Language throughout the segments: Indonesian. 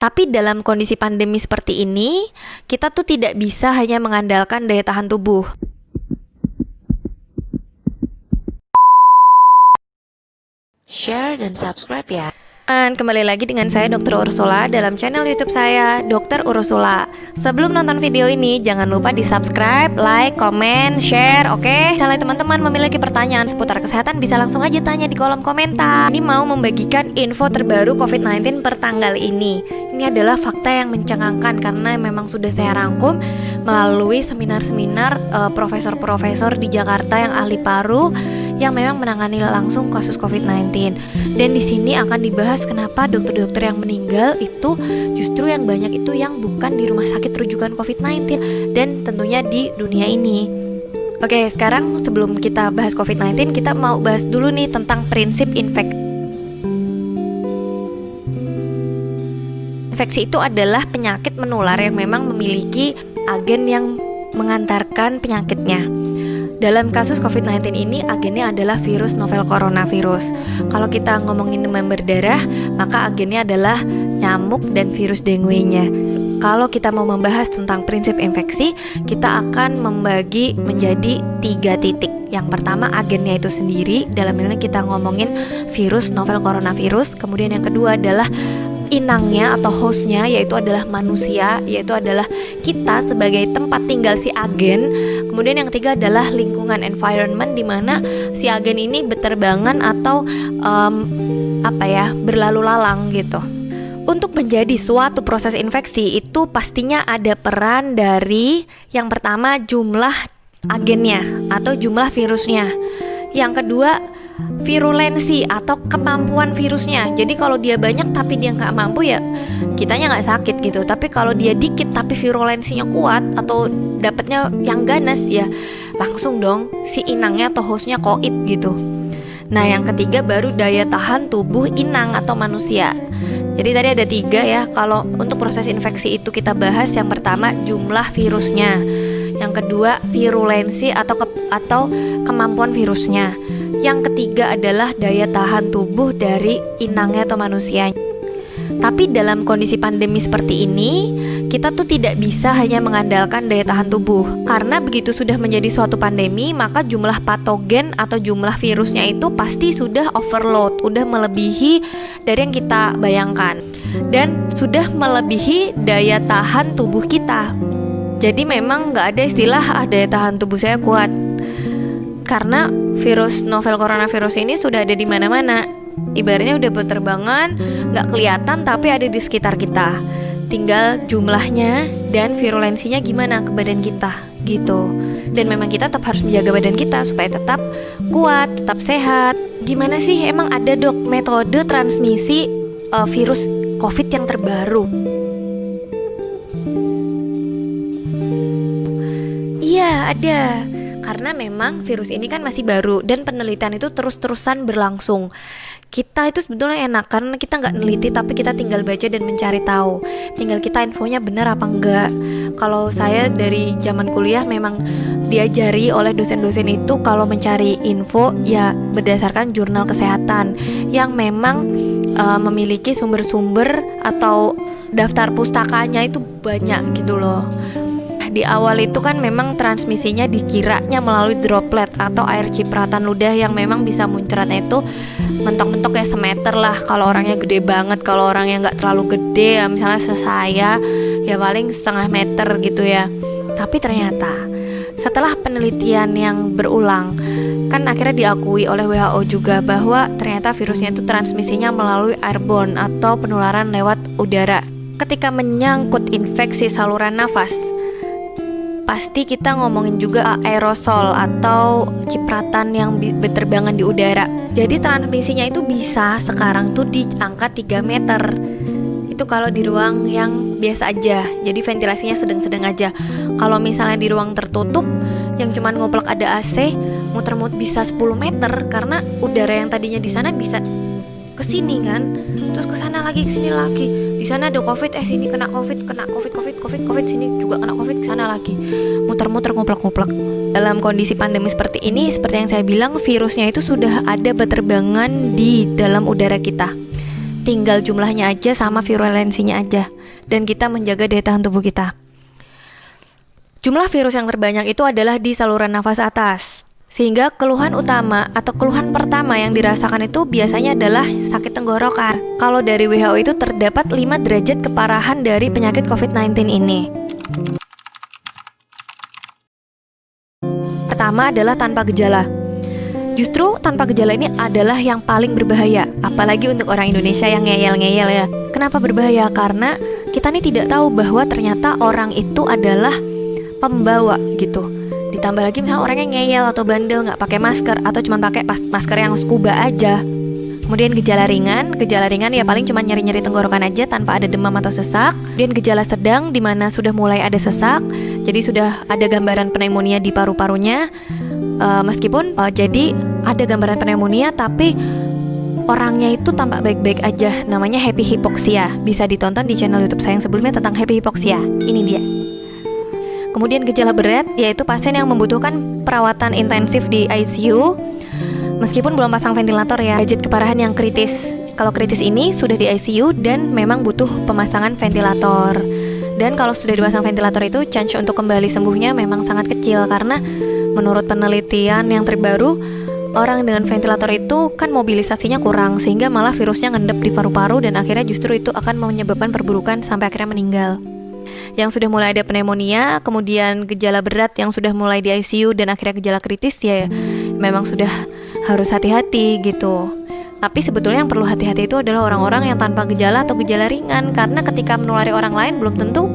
Tapi dalam kondisi pandemi seperti ini, kita tuh tidak bisa hanya mengandalkan daya tahan tubuh. Share dan subscribe ya. Dan kembali lagi dengan saya Dr. Ursula dalam channel YouTube saya Dr. Ursula. Sebelum nonton video ini jangan lupa di subscribe, like, komen, share, oke? Misalnya teman-teman memiliki pertanyaan seputar kesehatan bisa langsung aja tanya di kolom komentar. Ini mau membagikan info terbaru COVID-19 per tanggal ini. Ini adalah fakta yang mencengangkan karena memang sudah saya rangkum melalui seminar-seminar profesor-profesor di Jakarta yang ahli paru yang memang menangani langsung kasus COVID-19. Dan di sini akan dibahas kenapa dokter-dokter yang meninggal itu justru yang banyak itu yang bukan di rumah sakit rujukan COVID-19 dan tentunya di dunia ini. Oke, sekarang sebelum kita bahas COVID-19, kita mau bahas dulu nih tentang prinsip infeksi. Infeksi itu adalah penyakit menular yang memang memiliki agen yang mengantarkan penyakitnya. Dalam kasus COVID-19 ini agennya adalah virus novel coronavirus. Kalau kita ngomongin demam berdarah, maka agennya adalah nyamuk dan virus dengue-nya. Kalau kita mau membahas tentang prinsip infeksi, kita akan membagi menjadi 3 titik. Yang pertama agennya itu sendiri, dalam ini kita ngomongin virus novel coronavirus. Kemudian yang kedua adalah inangnya atau hostnya, yaitu adalah manusia, yaitu adalah kita sebagai tempat tinggal si agen. Kemudian yang ketiga adalah lingkungan environment, di mana si agen ini berterbangan atau berlalu lalang gitu. Untuk menjadi suatu proses infeksi itu pastinya ada peran dari yang pertama jumlah agennya atau jumlah virusnya. Yang kedua virulensi atau kemampuan virusnya. Jadi kalau dia banyak tapi dia nggak mampu, ya kitanya nggak sakit gitu. Tapi kalau dia dikit tapi virulensinya kuat atau dapatnya yang ganas, ya langsung dong si inangnya atau hostnya koit gitu. Nah yang ketiga baru daya tahan tubuh inang atau manusia. Jadi tadi ada 3 ya. Kalau untuk proses infeksi itu kita bahas yang pertama jumlah virusnya, yang kedua virulensi atau kemampuan virusnya, yang ketiga adalah daya tahan tubuh dari inangnya atau manusia. Tapi dalam kondisi pandemi seperti ini, kita tuh tidak bisa hanya mengandalkan daya tahan tubuh. Karena begitu sudah menjadi suatu pandemi, maka jumlah patogen atau jumlah virusnya itu pasti sudah overload, udah melebihi dari yang kita bayangkan, dan sudah melebihi daya tahan tubuh kita. Jadi memang nggak ada istilah daya tahan tubuh saya kuat, karena virus novel coronavirus ini sudah ada di mana-mana. Ibaratnya udah berterbangan, nggak kelihatan tapi ada di sekitar kita. Tinggal jumlahnya dan virulensinya gimana ke badan kita gitu. Dan memang kita tetap harus menjaga badan kita supaya tetap kuat, tetap sehat. Gimana sih emang ada dok metode transmisi virus COVID yang terbaru? Iya ada. Karena memang virus ini kan masih baru dan penelitian itu terus-terusan berlangsung. Kita itu sebetulnya enak karena kita nggak neliti tapi kita tinggal baca dan mencari tahu. Tinggal kita infonya benar apa enggak. Kalau saya dari zaman kuliah memang diajari oleh dosen-dosen itu kalau mencari info ya berdasarkan jurnal kesehatan yang memang memiliki sumber-sumber atau daftar pustakanya itu banyak gitu loh. Di awal itu kan memang transmisinya dikiranya melalui droplet atau air cipratan ludah yang memang bisa muncratnya itu mentok-mentok ya semeter lah kalau orangnya gede banget. Kalau orangnya nggak terlalu gede ya misalnya sesaya ya paling setengah meter gitu ya. Tapi ternyata setelah penelitian yang berulang kan akhirnya diakui oleh WHO juga bahwa ternyata virusnya itu transmisinya melalui airborne atau penularan lewat udara. Ketika menyangkut infeksi saluran nafas, pasti kita ngomongin juga aerosol atau cipratan yang berterbangan di udara. Jadi transmisinya itu bisa sekarang tuh di angka 3 meter. Itu kalau di ruang yang biasa aja, jadi ventilasinya sedang-sedang aja. Kalau misalnya di ruang tertutup yang cuman ngoplak ada AC, muter-muter bisa 10 meter karena udara yang tadinya di sana bisa ke sini kan, terus ke sana lagi, ke sini lagi. Di sana ada covid, sini kena covid, sini juga kena covid, ke sana lagi. Muter-muter ngoplak-ngoplak. Dalam kondisi pandemi seperti ini, seperti yang saya bilang, virusnya itu sudah ada berterbangan di dalam udara kita. tinggal jumlahnya aja sama virulensinya aja, dan kita menjaga daya tahan tubuh kita. Jumlah virus yang terbanyak itu adalah di saluran nafas atas, sehingga keluhan utama atau keluhan pertama yang dirasakan itu biasanya adalah sakit tenggorokan. Kalau dari WHO itu terdapat 5 derajat keparahan dari penyakit COVID-19 ini. Pertama adalah tanpa gejala. Justru tanpa gejala ini adalah yang paling berbahaya, apalagi untuk orang Indonesia yang ngeyel-ngeyel ya. Kenapa berbahaya? Karena kita nih tidak tahu bahwa ternyata orang itu adalah pembawa gitu. Ditambah lagi misalnya orangnya ngeyel atau bandel, nggak pakai masker atau cuma pakai masker yang scuba aja. Kemudian gejala ringan ya paling cuma nyeri-nyeri tenggorokan aja tanpa ada demam atau sesak. Kemudian gejala sedang di mana sudah mulai ada sesak, jadi sudah ada gambaran pneumonia di paru-parunya. Meskipun jadi ada gambaran pneumonia tapi orangnya itu tampak baik-baik aja, namanya happy hypoxia. Bisa ditonton di channel YouTube saya yang sebelumnya tentang happy hypoxia. Ini dia. Kemudian gejala berat yaitu pasien yang membutuhkan perawatan intensif di ICU meskipun belum pasang ventilator ya. Derajat keparahan yang kritis. Kalau kritis ini sudah di ICU dan memang butuh pemasangan ventilator. Dan kalau sudah dipasang ventilator itu chance untuk kembali sembuhnya memang sangat kecil, karena menurut penelitian yang terbaru, orang dengan ventilator itu kan mobilisasinya kurang, sehingga malah virusnya ngendap di paru-paru dan akhirnya justru itu akan menyebabkan perburukan sampai akhirnya meninggal. Yang sudah mulai ada pneumonia, kemudian gejala berat yang sudah mulai di ICU dan akhirnya gejala kritis ya memang sudah harus hati-hati gitu. Tapi sebetulnya yang perlu hati-hati itu adalah orang-orang yang tanpa gejala atau gejala ringan, karena ketika menulari orang lain belum tentu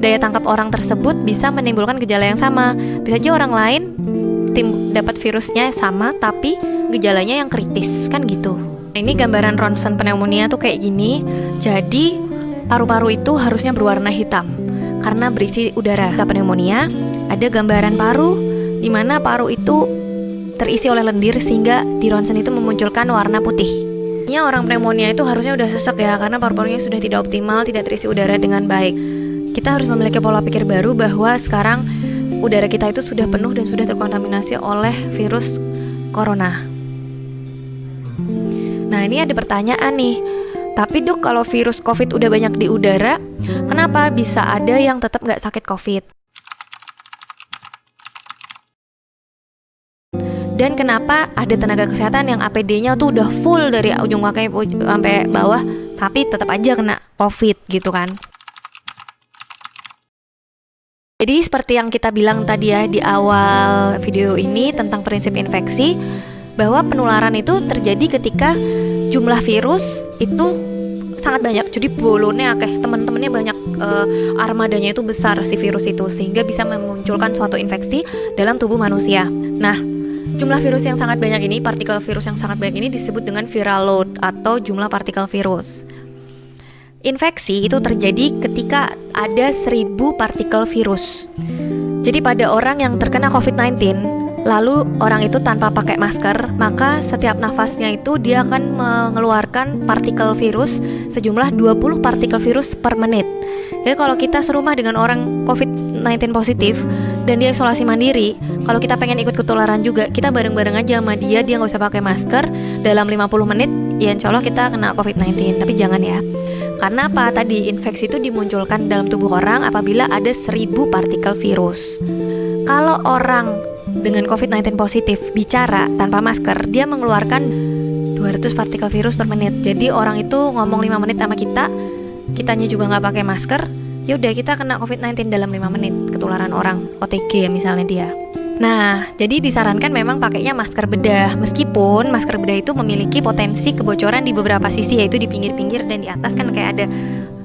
daya tangkap orang tersebut bisa menimbulkan gejala yang sama. Bisa aja orang lain dapat virusnya sama tapi gejalanya yang kritis kan gitu. Ini gambaran ronsen pneumonia tuh kayak gini. Jadi paru-paru itu harusnya berwarna hitam karena berisi udara. Pneumonia ada gambaran paru di mana paru itu terisi oleh lendir sehingga di ronsen itu memunculkan warna putih. Orang pneumonia itu harusnya udah sesek ya, karena paru-parunya sudah tidak optimal, tidak terisi udara dengan baik. Kita harus memiliki pola pikir baru bahwa sekarang udara kita itu sudah penuh dan sudah terkontaminasi oleh virus corona. Nah, ini ada pertanyaan nih. Tapi Dok, kalau virus COVID udah banyak di udara, kenapa bisa ada yang tetap nggak sakit COVID? Dan kenapa ada tenaga kesehatan yang APD-nya tuh udah full dari ujung kaki sampai bawah, tapi tetap aja kena COVID gitu kan? Jadi seperti yang kita bilang tadi ya di awal video ini tentang prinsip infeksi, bahwa penularan itu terjadi ketika jumlah virus itu sangat banyak. Jadi bolonnya akeh, teman-temannya banyak, armadanya itu besar si virus itu, sehingga bisa memunculkan suatu infeksi dalam tubuh manusia. Nah, jumlah virus yang sangat banyak ini, partikel virus yang sangat banyak ini disebut dengan viral load atau jumlah partikel virus. Infeksi itu terjadi ketika ada 1000 partikel virus. Jadi pada orang yang terkena COVID-19, lalu orang itu tanpa pakai masker, maka setiap nafasnya itu dia akan mengeluarkan partikel virus sejumlah 20 partikel virus per menit. Jadi kalau kita serumah dengan orang COVID-19 positif dan dia isolasi mandiri, kalau kita pengen ikut ketularan juga, kita bareng-bareng aja sama dia nggak usah pakai masker dalam 50 menit, ya insya Allah kita kena COVID-19. Tapi jangan ya. Karena apa? Tadi infeksi itu dimunculkan dalam tubuh orang apabila ada 1000 partikel virus. Kalau orang dengan COVID-19 positif bicara tanpa masker, dia mengeluarkan 200 partikel virus per menit. Jadi orang itu ngomong 5 menit sama kita, kitanya juga nggak pakai masker, ya udah kita kena COVID-19 dalam 5 menit, ketularan orang OTG misalnya dia. Nah, jadi disarankan memang pakainya masker bedah, meskipun masker bedah itu memiliki potensi kebocoran di beberapa sisi, yaitu di pinggir-pinggir dan di atas kan kayak ada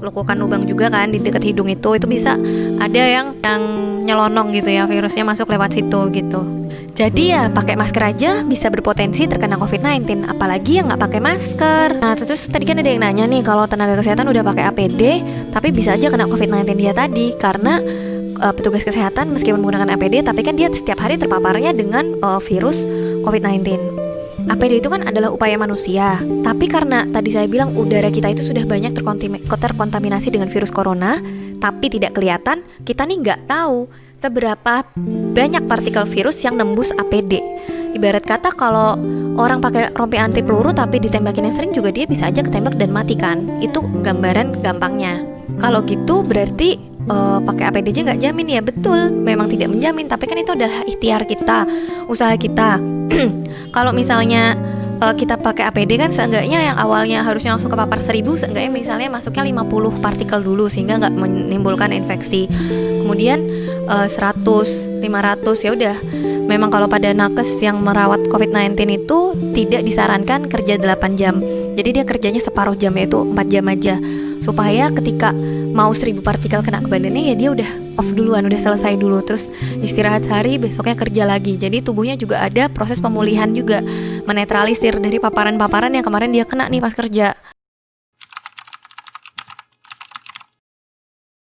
lekukan lubang juga kan di dekat hidung itu bisa ada yang nyelonong gitu ya, virusnya masuk lewat situ gitu. Jadi ya pakai masker aja bisa berpotensi terkena COVID-19, apalagi yang nggak pakai masker. Nah terus tadi kan ada yang nanya nih, kalau tenaga kesehatan udah pakai APD tapi bisa aja kena COVID-19 dia tadi, karena petugas kesehatan meskipun menggunakan APD tapi kan dia setiap hari terpaparnya dengan virus COVID-19. APD itu kan adalah upaya manusia, tapi karena tadi saya bilang udara kita itu sudah banyak terkontaminasi dengan virus corona, tapi tidak kelihatan, kita nih nggak tahu seberapa banyak partikel virus yang nembus APD. Ibarat kata kalau orang pakai rompi anti peluru tapi ditembakin yang sering juga dia bisa aja ketembak dan mati kan. Itu gambaran gampangnya. Kalau gitu berarti pakai APD aja nggak jamin ya. Betul, memang tidak menjamin, tapi kan itu adalah ikhtiar kita, usaha kita. Kalau misalnya kita pakai APD kan seenggaknya yang awalnya harusnya langsung kepapar 1000, seenggaknya misalnya masuknya 50 partikel dulu sehingga nggak menimbulkan infeksi. Kemudian 100, 500 ya udah. Memang kalau pada nakes yang merawat COVID-19 itu tidak disarankan kerja 8 jam. Jadi dia kerjanya separuh jam, yaitu 4 jam aja. Supaya ketika mau 1000 partikel kena ke badannya ya dia udah off duluan, udah selesai dulu. Terus istirahat sehari, besoknya kerja lagi. Jadi tubuhnya juga ada proses pemulihan juga, menetralisir dari paparan-paparan yang kemarin dia kena nih pas kerja.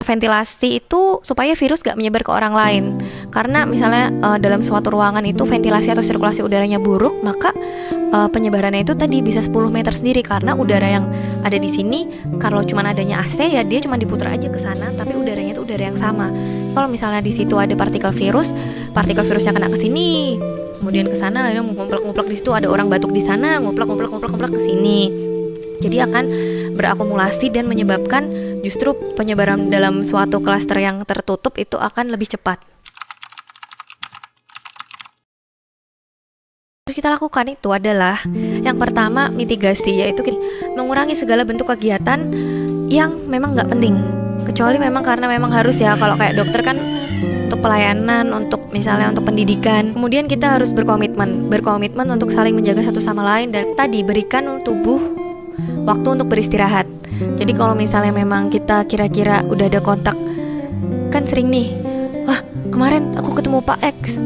Ventilasi itu supaya virus gak menyebar ke orang lain. Karena misalnya dalam suatu ruangan itu ventilasi atau sirkulasi udaranya buruk, maka penyebarannya itu tadi bisa 10 meter sendiri. Karena udara yang ada di sini, kalau cuma adanya AC ya dia cuma diputar aja ke sana, tapi udaranya itu udara yang sama. Kalau misalnya di situ ada partikel virusnya kena ke sini, kemudian ke sana, lalu ngumpul-ngumpul di situ, ada orang batuk di sana, ngumpul ke sini. Jadi akan berakumulasi dan menyebabkan justru penyebaran dalam suatu klaster yang tertutup itu akan lebih cepat. Terus kita lakukan itu adalah yang pertama mitigasi, yaitu mengurangi segala bentuk kegiatan yang memang nggak penting, kecuali memang karena memang harus ya. Kalau kayak dokter kan untuk pelayanan, untuk misalnya untuk pendidikan. Kemudian kita harus berkomitmen untuk saling menjaga satu sama lain, dan tadi berikan tubuh waktu untuk beristirahat. Jadi kalau misalnya memang kita kira-kira udah ada kontak, kan sering nih, wah kemarin aku ketemu Pak X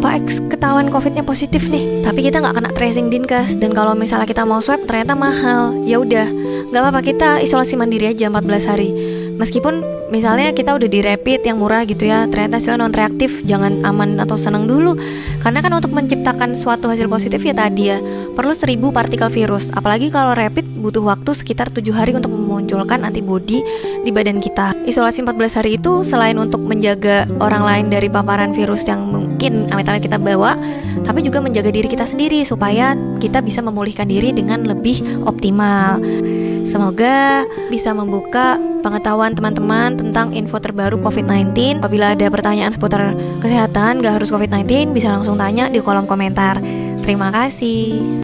ketahuan COVID-nya positif nih, tapi kita nggak kena tracing Dinkes. Dan kalau misalnya kita mau swab ternyata mahal, ya udah nggak apa-apa, kita isolasi mandiri aja 14 hari. Meskipun misalnya kita udah di rapid yang murah gitu ya, ternyata hasilnya non reaktif, jangan aman atau senang dulu. Karena kan untuk menciptakan suatu hasil positif ya tadi ya perlu 1000 partikel virus. Apalagi kalau rapid butuh waktu sekitar 7 hari untuk memunculkan antibodi di badan kita. Isolasi 14 hari itu selain untuk menjaga orang lain dari paparan virus yang mungkin amit-amit kita bawa, tapi juga menjaga diri kita sendiri supaya kita bisa memulihkan diri dengan lebih optimal. Semoga bisa membuka pengetahuan teman-teman tentang info terbaru COVID-19. Apabila ada pertanyaan seputar kesehatan, gak harus COVID-19, bisa langsung tanya di kolom komentar. Terima kasih.